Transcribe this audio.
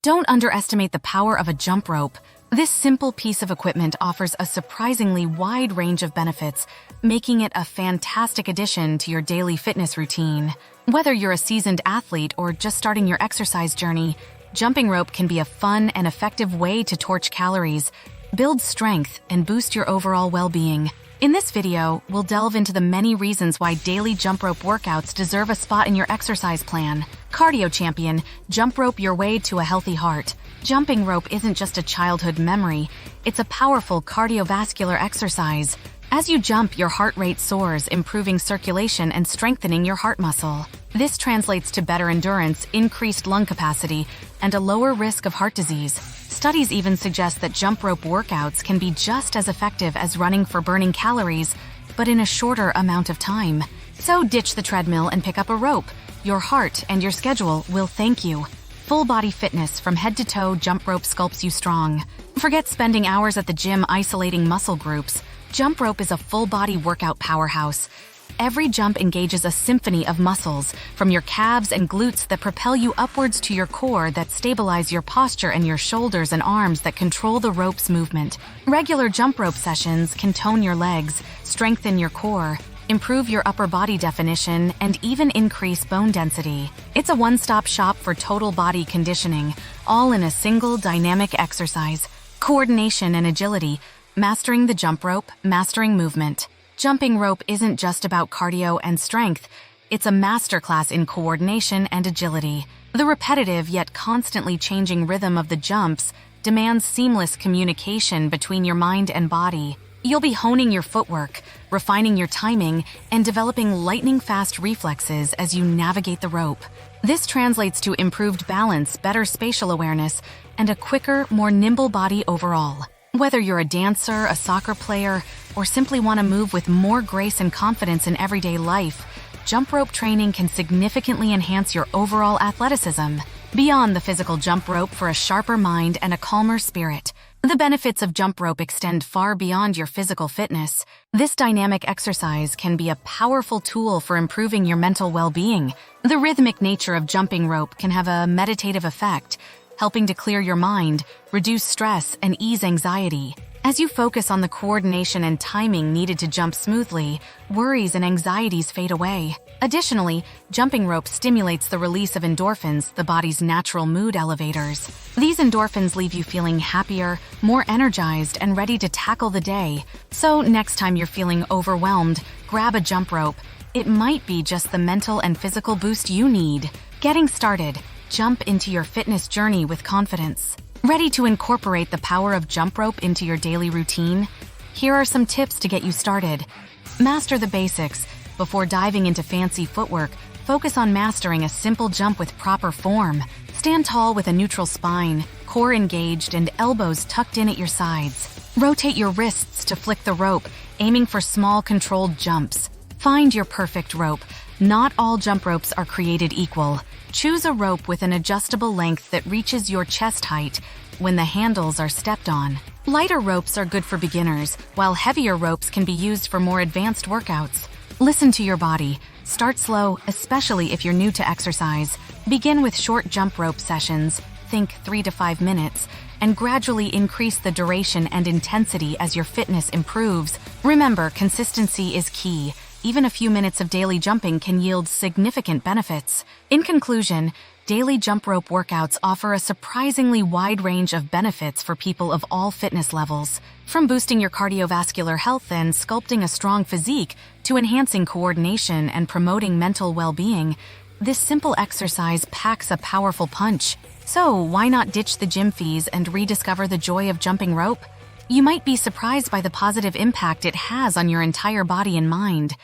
Don't underestimate the power of a jump rope. This simple piece of equipment offers a surprisingly wide range of benefits, making it a fantastic addition to your daily fitness routine. Whether you're a seasoned athlete or just starting your exercise journey, jumping rope can be a fun and effective way to torch calories, build strength, and boost your overall well-being. In this video, we'll delve into the many reasons why daily jump rope workouts deserve a spot in your exercise plan. Cardio champion, jump rope your way to a healthy heart. Jumping rope isn't just a childhood memory, it's a powerful cardiovascular exercise. As you jump, your heart rate soars, improving circulation and strengthening your heart muscle. This translates to better endurance, increased lung capacity, and a lower risk of heart disease. Studies even suggest that jump rope workouts can be just as effective as running for burning calories, but in a shorter amount of time. So ditch the treadmill and pick up a rope. Your heart and your schedule will thank you. Full body fitness from head to toe, jump rope sculpts you strong. Forget spending hours at the gym isolating muscle groups. Jump rope is a full body workout powerhouse. Every jump engages a symphony of muscles, from your calves and glutes that propel you upwards to your core that stabilize your posture and your shoulders and arms that control the rope's movement. Regular jump rope sessions can tone your legs, strengthen your core, improve your upper body definition, and even increase bone density. It's a one-stop shop for total body conditioning, all in a single dynamic exercise. Coordination and agility, mastering the jump rope, mastering movement. Jumping rope isn't just about cardio and strength, it's a masterclass in coordination and agility. The repetitive yet constantly changing rhythm of the jumps demands seamless communication between your mind and body. You'll be honing your footwork, refining your timing, and developing lightning-fast reflexes as you navigate the rope. This translates to improved balance, better spatial awareness, and a quicker, more nimble body overall. Whether you're a dancer, a soccer player, or simply want to move with more grace and confidence in everyday life, jump rope training can significantly enhance your overall athleticism. Beyond the physical jump rope for a sharper mind and a calmer spirit. The benefits of jump rope extend far beyond your physical fitness. This dynamic exercise can be a powerful tool for improving your mental well-being. The rhythmic nature of jumping rope can have a meditative effect, helping to clear your mind, reduce stress, and ease anxiety. As you focus on the coordination and timing needed to jump smoothly, worries and anxieties fade away. Additionally, jumping rope stimulates the release of endorphins, the body's natural mood elevators. These endorphins leave you feeling happier, more energized, and ready to tackle the day. So next time you're feeling overwhelmed, grab a jump rope. It might be just the mental and physical boost you need. Getting started. Jump into your fitness journey with confidence. Ready to incorporate the power of jump rope into your daily routine? Here are some tips to get you started. Master the basics. Before diving into fancy footwork, focus on mastering a simple jump with proper form. Stand tall with a neutral spine, core engaged, and elbows tucked in at your sides. Rotate your wrists to flick the rope, aiming for small, controlled jumps. Find your perfect rope. Not all jump ropes are created equal. Choose a rope with an adjustable length that reaches your chest height when the handles are stepped on. Lighter ropes are good for beginners, while heavier ropes can be used for more advanced workouts. Listen to your body. Start slow, especially if you're new to exercise. Begin with short jump rope sessions, think 3 to 5 minutes, and gradually increase the duration and intensity as your fitness improves. Remember, consistency is key. Even a few minutes of daily jumping can yield significant benefits. In conclusion, daily jump rope workouts offer a surprisingly wide range of benefits for people of all fitness levels. From boosting your cardiovascular health and sculpting a strong physique to enhancing coordination and promoting mental well-being, this simple exercise packs a powerful punch. So why not ditch the gym fees and rediscover the joy of jumping rope? You might be surprised by the positive impact it has on your entire body and mind.